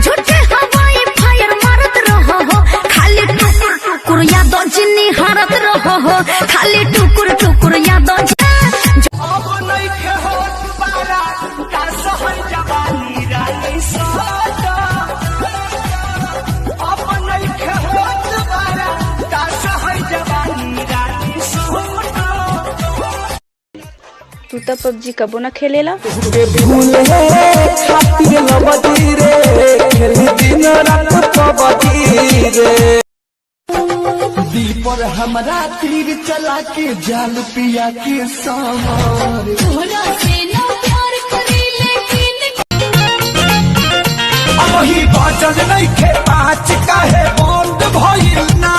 झूठे हवाई फायर मारत रहो हो, खाली टुकुर टुकुर यादव जी निहारत रहो हो, खाली टुकुर टुकुर यादव जी। अब नइखे होत बारा का सहर जवानी रानी साटा, अब नइखे होत बारा का सहर जवानी रानी साटा। तू तो पबजी कबो न खेलेला। भूले खातिर लबदी रे, खेली दिन रात पबजी रे। दीपर हमरा तीर चला के जाल पिया के सामार, तोरा से ना प्यार करी लेकिन अब ही बाजल नइखे पाँच काहे बंद भइल ना।